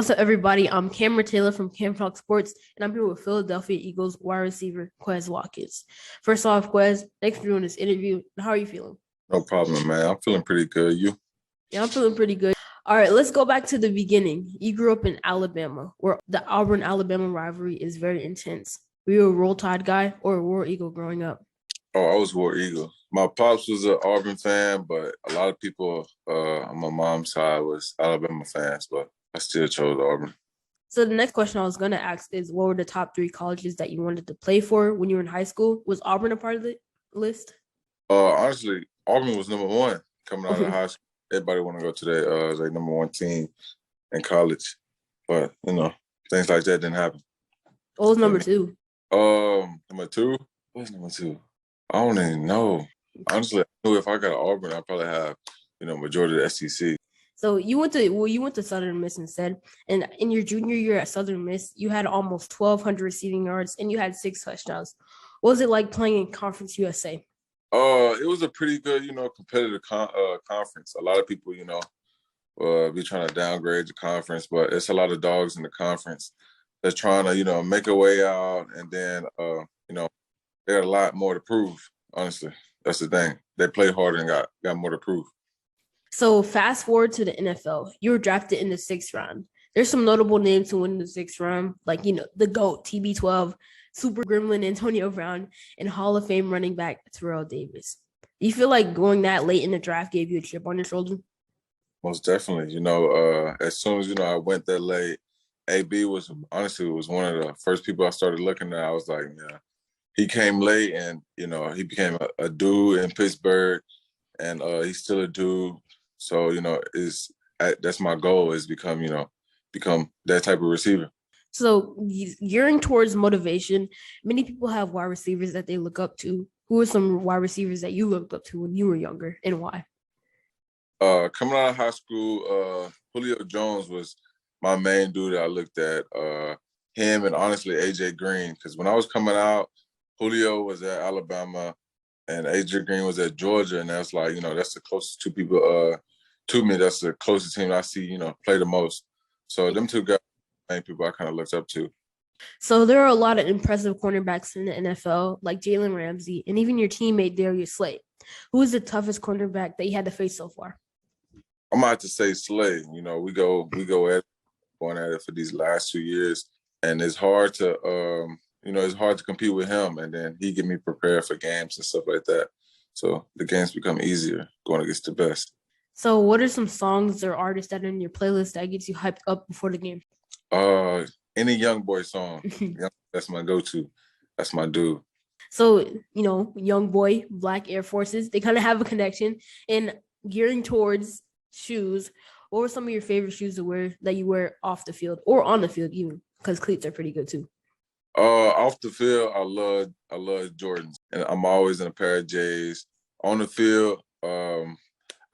What's up, everybody? I'm Cameron Taylor from Cam Talk Sports, and I'm here with Philadelphia Eagles wide receiver Quez Watkins. First off, Quez, thanks for doing this interview. How are you feeling? No problem, man. I'm feeling pretty good. You? Yeah, I'm feeling pretty good. All right, let's go back to the beginning. You grew up in Alabama, where the Auburn-Alabama rivalry is very intense. Were you a Roll Tide guy or a War Eagle growing up? Oh, I was War Eagle. My pops was an Auburn fan, but a lot of people on my mom's side was Alabama fans, but I still chose Auburn. So the next question I was going to ask is, what were the top 3 colleges that you wanted to play for when you were in high school? Was Auburn a part of the list? Honestly, Auburn was number one coming out of high school. Everybody want to go to their like number one team in college, but things like that didn't happen. What was number 2? Number 2. What's number 2? I don't even know. Honestly, I knew if I got Auburn, I'd probably have majority of the SEC. So you went to Southern Miss instead, and in your junior year at Southern Miss, you had almost 1,200 receiving yards and you had 6 touchdowns. What was it like playing in Conference USA? It was a pretty good, competitive conference. A lot of people, be trying to downgrade the conference, but it's a lot of dogs in the conference that's trying to, make a way out, and then, they had a lot more to prove. Honestly, that's the thing. They played harder and got more to prove. So fast forward to the NFL. You were drafted in the 6th round. There's some notable names to win the 6th round, like, the GOAT, TB12, Super Gremlin Antonio Brown, and Hall of Fame running back Terrell Davis. Do you feel like going that late in the draft gave you a chip on your shoulder? Most definitely. As soon as, I went that late, AB was one of the first people I started looking at. I was like, yeah, he came late, and, he became a dude in Pittsburgh, and he's still a dude. So, that's my goal, is become that type of receiver. So gearing towards motivation, many people have wide receivers that they look up to. Who are some wide receivers that you looked up to when you were younger, and why? Coming out of high school, Julio Jones was my main dude that I looked at. Him and honestly AJ Green, because when I was coming out, Julio was at Alabama and AJ Green was at Georgia, and that's like, that's the closest 2 people to me. That's the closest team I see, play the most. So them 2 guys, main people I kind of looked up to. So there are a lot of impressive cornerbacks in the NFL, like Jalen Ramsey, and even your teammate Darius Slay. Who is the toughest cornerback that you had to face so far? I'm about to say Slay. We go going at it for these last 2 years, and it's hard to compete with him. And then he get me prepared for games and stuff like that. So the games become easier going against the best. So what are some songs or artists that are in your playlist that gets you hyped up before the game? Any Young Boy song. That's my go-to. That's my dude. So, Young Boy, Black Air Forces, they kind of have a connection. And gearing towards shoes, what were some of your favorite shoes that you wear off the field or on the field even? Because cleats are pretty good too. Off the field, I love Jordans, and I'm always in a pair of J's. On the field,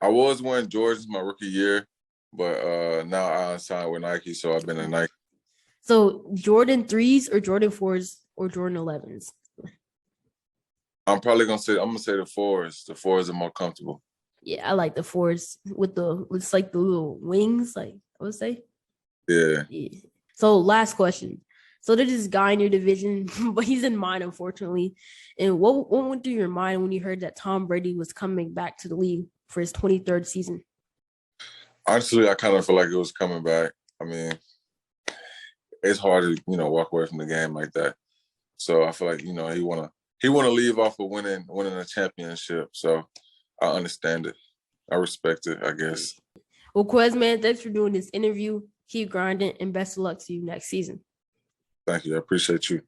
I was wearing Jordans my rookie year, but now I signed with Nike, so I've been a Nike. So Jordan 3s or Jordan 4s or Jordan 11s? I'm gonna say the 4s. The 4s are more comfortable. Yeah, I like the 4s with it's like the little wings, like I would say. Yeah. So last question. So there's this guy in your division, but he's in mine, unfortunately. And what went through your mind when you heard that Tom Brady was coming back to the league for his 23rd season? Honestly, I kind of feel like it was coming back. I mean, it's hard to, walk away from the game like that. So I feel like, he wanna leave off of winning a championship. So I understand it. I respect it, I guess. Well, Quez, man, thanks for doing this interview. Keep grinding, and best of luck to you next season. Thank you. I appreciate you.